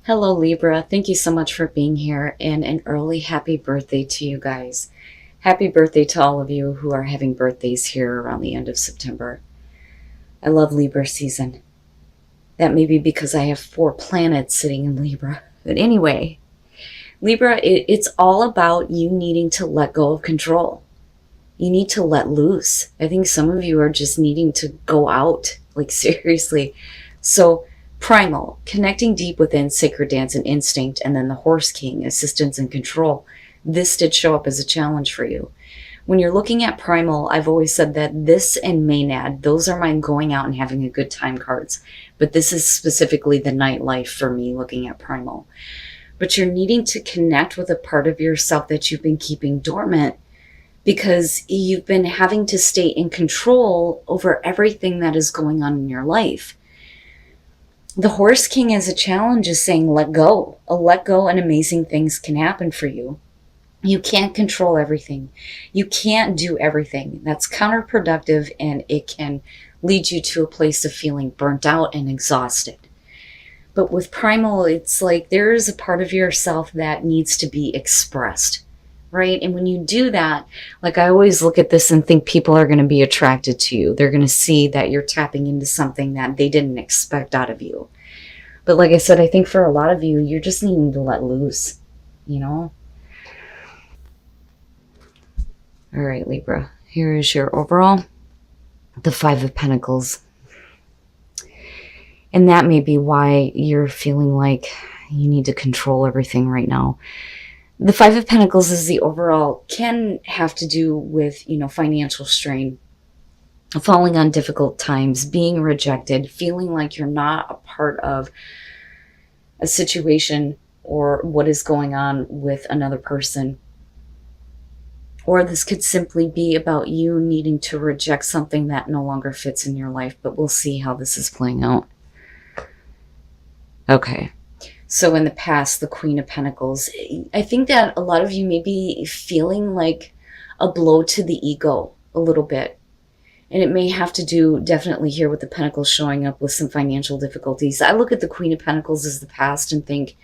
Hello, Libra. Thank you so much for being here, and an early happy birthday to you guys. Happy birthday to all of you who are having birthdays here around the end of September. I love Libra season. That may be because I have 4 planets sitting in Libra. But anyway, Libra, it's all about you needing to let go of control. You need to let loose. I think some of you are just needing to go out, like seriously. So, primal, connecting deep within, sacred dance and instinct, and then the horse king, assistance and control. This did show up as a challenge for you. When you're looking at primal, I've always said that this and Maynad, those are my going out and having a good time cards. But this is specifically the nightlife for me looking at primal. But you're needing to connect with a part of yourself that you've been keeping dormant because you've been having to stay in control over everything that is going on in your life. The horse king as a challenge is saying, let go. Let go and amazing things can happen for you. You can't control everything. You can't do everything. That's counterproductive, and it can lead you to a place of feeling burnt out and exhausted. But with primal, it's like there is a part of yourself that needs to be expressed, right? And when you do that, like I always look at this and think people are going to be attracted to you. They're going to see that you're tapping into something that they didn't expect out of you. But like I said, I think for a lot of you, you're just needing to let loose, you know? All right, Libra, here is your overall, the Five of Pentacles. And that may be why you're feeling like you need to control everything right now. The Five of Pentacles is the overall, can have to do with, financial strain, falling on difficult times, being rejected, feeling like you're not a part of a situation or what is going on with another person. Or this could simply be about you needing to reject something that no longer fits in your life, but we'll see how this is playing out. Okay. So in the past, the Queen of Pentacles, I think that a lot of you may be feeling like a blow to the ego a little bit. And it may have to do definitely here with the Pentacles showing up with some financial difficulties. I look at the Queen of Pentacles as the past and think,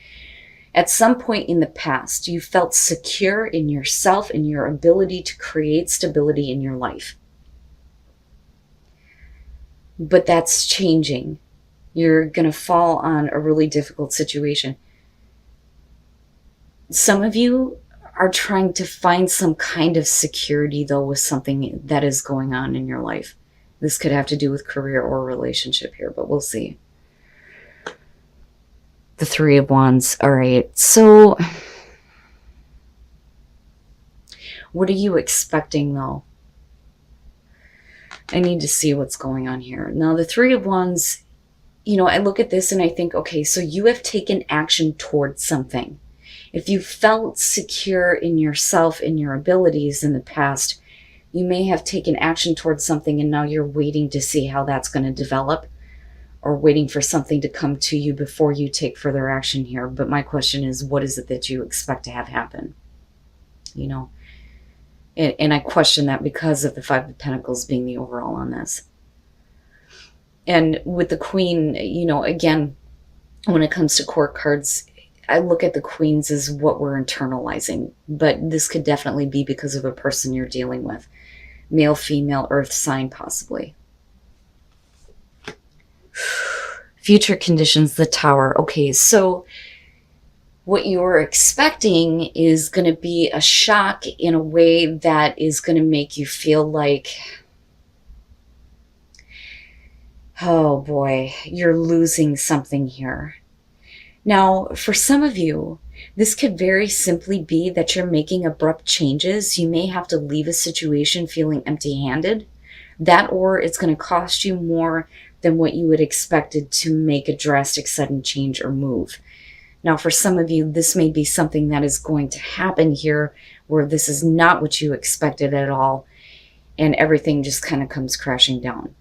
at some point in the past, you felt secure in yourself and your ability to create stability in your life. But that's changing. You're going to fall on a really difficult situation. Some of you are trying to find some kind of security, though, with something that is going on in your life. This could have to do with career or relationship here, but we'll see. The Three of Wands. All right. So what are you expecting, though? I need to see what's going on here. Now, the Three of Wands, I look at this and I think, okay, so you have taken action towards something. If you felt secure in yourself and your abilities in the past, you may have taken action towards something and now you're waiting to see how that's going to develop, or waiting for something to come to you before you take further action here. But my question is, what is it that you expect to have happen? And I question that because of the Five of Pentacles being the overall on this. And with the Queen, again, when it comes to court cards, I look at the Queens as what we're internalizing. But this could definitely be because of a person you're dealing with. Male, female, earth sign, possibly. Future conditions, the Tower. Okay, so what you're expecting is going to be a shock in a way that is going to make you feel like, oh boy, you're losing something here. Now, for some of you, this could very simply be that you're making abrupt changes. You may have to leave a situation feeling empty-handed. That, or it's going to cost you more than what you had expected to make a drastic sudden change or move. Now, for some of you, this may be something that is going to happen here where this is not what you expected at all, and everything just kind of comes crashing down.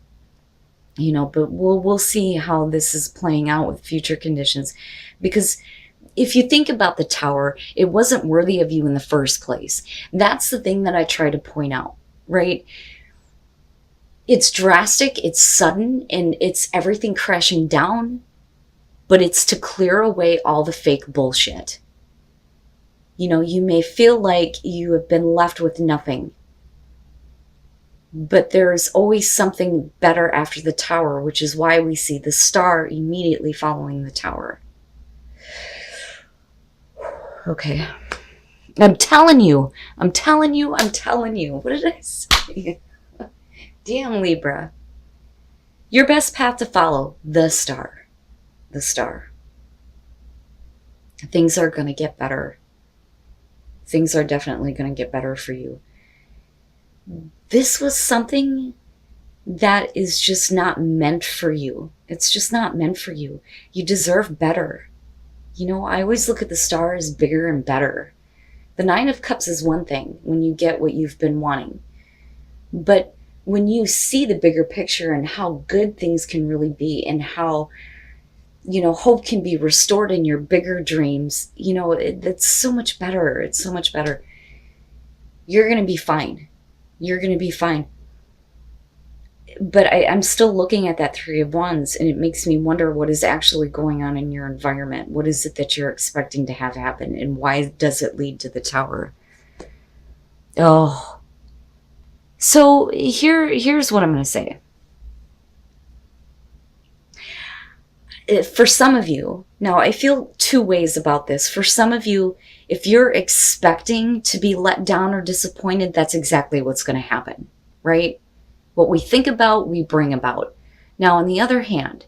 But we'll see how this is playing out with future conditions. Because if you think about the Tower, it wasn't worthy of you in the first place. That's the thing that I try to point out, right? It's drastic, it's sudden, and it's everything crashing down. but it's to clear away all the fake bullshit. You may feel like you have been left with nothing, but there's always something better after the tower, which is why we see the star immediately following the tower. Okay. I'm telling you. What did I say? Damn, Libra. Your best path to follow, the star. The star. Things are going to get better. Things are definitely going to get better for you. This was something that is just not meant for you. It's just not meant for you. You deserve better. I always look at the star as bigger and better. The Nine of Cups is one thing when you get what you've been wanting. But when you see the bigger picture and how good things can really be and how, hope can be restored in your bigger dreams, it's so much better. It's so much better. You're going to be fine. You're going to be fine. But I'm still looking at that Three of Wands, and it makes me wonder what is actually going on in your environment. What is it that you're expecting to have happen, and why does it lead to the Tower? Oh. So here's what I'm going to say. For some of you, now I feel two ways about this. For some of you, if you're expecting to be let down or disappointed, that's exactly what's going to happen, right? What we think about, we bring about. Now, on the other hand,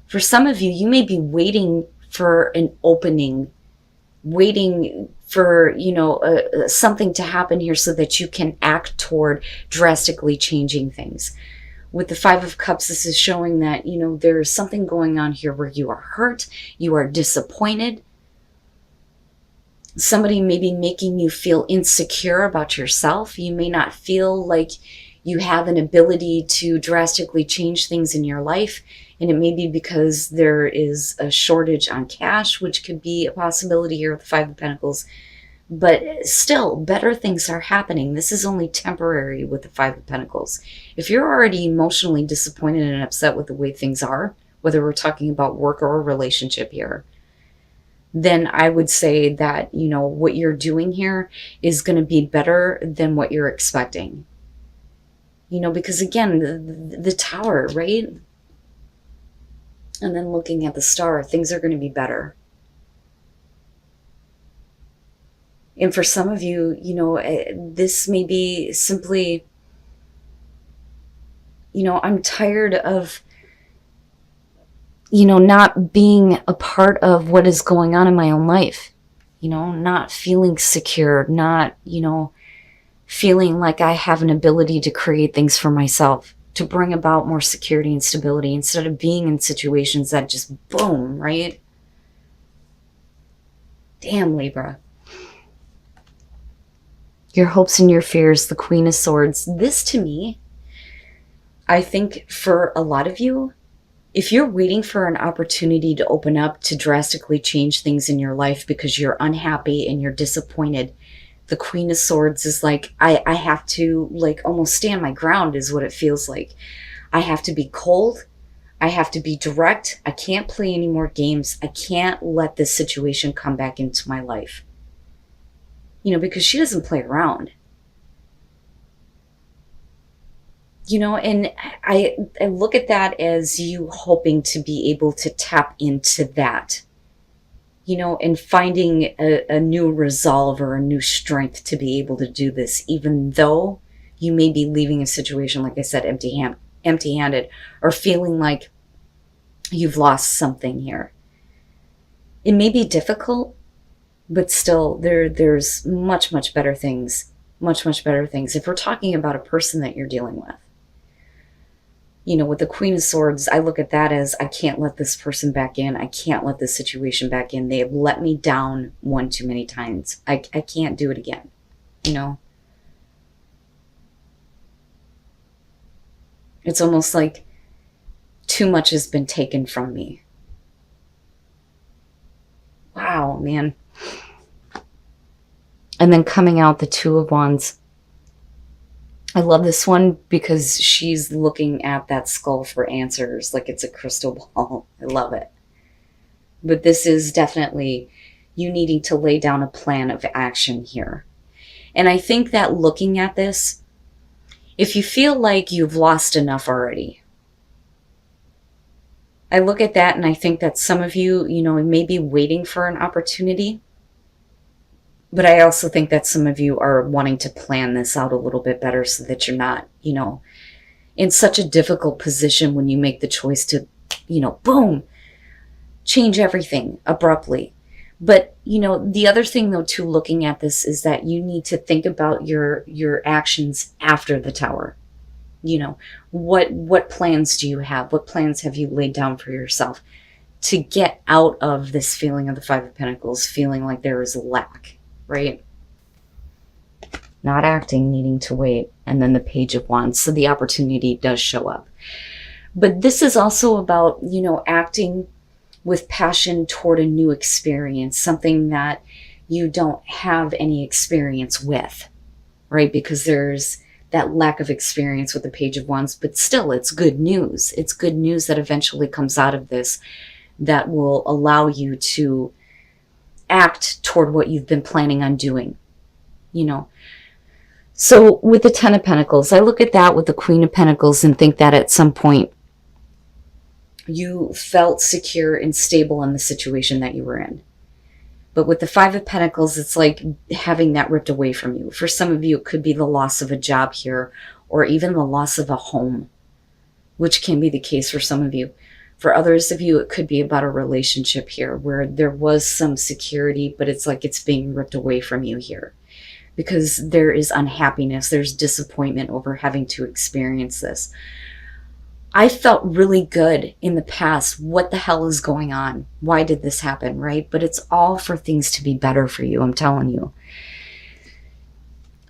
for some of you, you may be waiting for an opening, waiting for, something to happen here so that you can act toward drastically changing things. With the Five of Cups, this is showing that, there is something going on here where you are hurt, you are disappointed. Somebody may be making you feel insecure about yourself. You may not feel like you have an ability to drastically change things in your life. And it may be because there is a shortage on cash, which could be a possibility here with the Five of Pentacles. But still, better things are happening. This is only temporary with the Five of Pentacles. If you're already emotionally disappointed and upset with the way things are, whether we're talking about work or a relationship here, then I would say that, what you're doing here is going to be better than what you're expecting. Because again, the Tower, right? And then looking at the star, things are going to be better. And for some of you, this may be simply, I'm tired of, not being a part of what is going on in my own life. Not feeling secure, not, feeling like I have an ability to create things for myself, to bring about more security and stability instead of being in situations that just boom, right? Damn, Libra. Your hopes and your fears, the Queen of Swords. This to me, I think for a lot of you, if you're waiting for an opportunity to open up to drastically change things in your life because you're unhappy and you're disappointed, the Queen of Swords is like, I have to almost stand my ground is what it feels like. I have to be cold. I have to be direct. I can't play any more games. I can't let this situation come back into my life. Because she doesn't play around. And I look at that as you hoping to be able to tap into that. And finding a new resolve or a new strength to be able to do this, even though you may be leaving a situation, like I said, empty-handed, or feeling like you've lost something here. It may be difficult, but still, there's much, much better things. Much, much better things. If we're talking about a person that you're dealing with. With the Queen of Swords, I look at that as I can't let this person back in. I can't let this situation back in. They have let me down one too many times. I can't do it again. It's almost like too much has been taken from me. Wow, man. And then coming out the Two of Wands. I love this one because she's looking at that skull for answers like it's a crystal ball. I love it. But this is definitely you needing to lay down a plan of action here. And I think that looking at this, if you feel like you've lost enough already, I look at that and I think that some of you, may be waiting for an opportunity. But I also think that some of you are wanting to plan this out a little bit better so that you're not, in such a difficult position when you make the choice to, boom, change everything abruptly. But, the other thing though, too, looking at this is that you need to think about your actions after the tower. What plans do you have? What plans have you laid down for yourself to get out of this feeling of the Five of Pentacles, feeling like there is a lack, right? Not acting, needing to wait, and then the Page of Wands. So the opportunity does show up. But this is also about, acting with passion toward a new experience, something that you don't have any experience with, right? Because there's that lack of experience with the Page of Wands, but still it's good news. It's good news that eventually comes out of this that will allow you to act toward what you've been planning on doing, So with the Ten of Pentacles, I look at that with the Queen of Pentacles and think that at some point you felt secure and stable in the situation that you were in. But with the Five of Pentacles, it's like having that ripped away from you. For some of you, it could be the loss of a job here, or even the loss of a home, which can be the case for some of you. For others of you, it could be about a relationship here where there was some security, but it's like it's being ripped away from you here. Because there is unhappiness, there's disappointment over having to experience this. I felt really good in the past. What the hell is going on? Why did this happen, right? But it's all for things to be better for you, I'm telling you.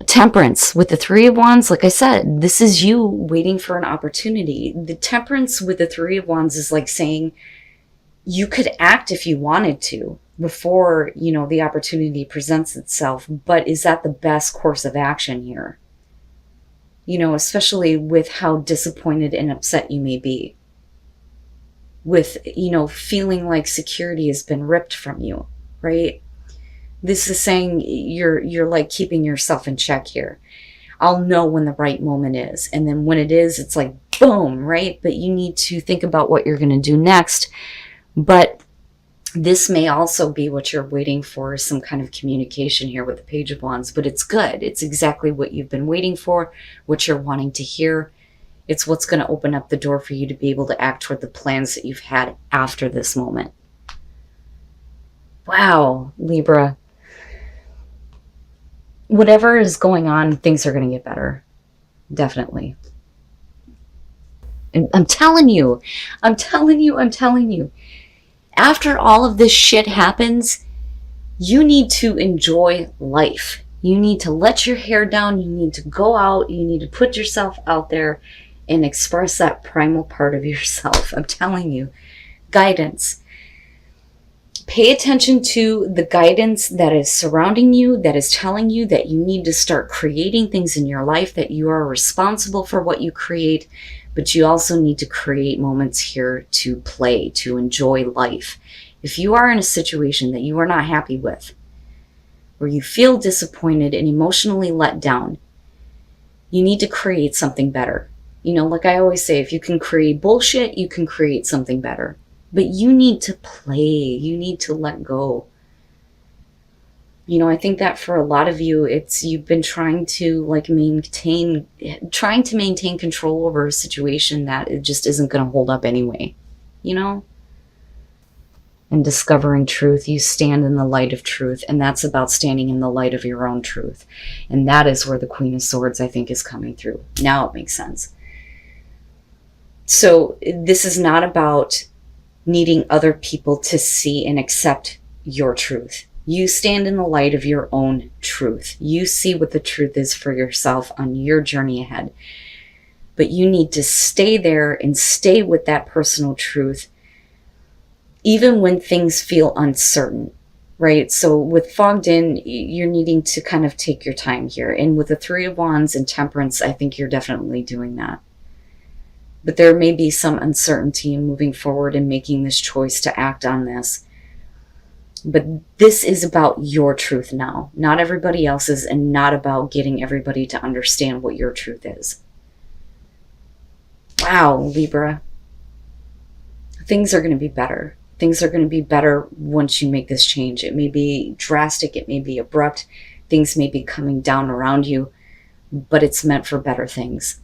Temperance with the Three of Wands, like I said, this is you waiting for an opportunity. The Temperance with the Three of Wands is like saying you could act if you wanted to before, the opportunity presents itself. But is that the best course of action here? Especially with how disappointed and upset you may be. With, feeling like security has been ripped from you, right? This is saying you're like keeping yourself in check here. I'll know when the right moment is. And then when it is, it's like, boom, right? But you need to think about what you're going to do next. But this may also be what you're waiting for, some kind of communication here with the Page of Wands, but it's good. It's exactly what you've been waiting for, what you're wanting to hear. It's what's going to open up the door for you to be able to act toward the plans that you've had after this moment. Wow, Libra. Whatever is going on, things are going to get better. Definitely. And I'm telling you. After all of this shit happens, you need to enjoy life. You need to let your hair down. You need to go out. You need to put yourself out there and express that primal part of yourself. I'm telling you. Guidance. Pay attention to the guidance that is surrounding you, that is telling you that you need to start creating things in your life, that you are responsible for what you create. But you also need to create moments here to play, to enjoy life. If you are in a situation that you are not happy with, where you feel disappointed and emotionally let down, you need to create something better. Like I always say, if you can create bullshit, you can create something better. But you need to play. You need to let go. I think that for a lot of you, you've been trying to maintain control over a situation that it just isn't going to hold up anyway, And discovering truth, you stand in the light of truth, and that's about standing in the light of your own truth. And that is where the Queen of Swords, I think, is coming through. Now it makes sense. So this is not about needing other people to see and accept your truth. You stand in the light of your own truth. You see what the truth is for yourself on your journey ahead. But you need to stay there and stay with that personal truth, even when things feel uncertain, right? So with Fogged In, you're needing to kind of take your time here. And with the Three of Wands and Temperance, I think you're definitely doing that. But there may be some uncertainty in moving forward and making this choice to act on this. But this is about your truth now, not everybody else's, and not about getting everybody to understand what your truth is. Wow, Libra. Things are going to be better. Things are going to be better once you make this change. It may be drastic, it may be abrupt, things may be coming down around you, but it's meant for better things.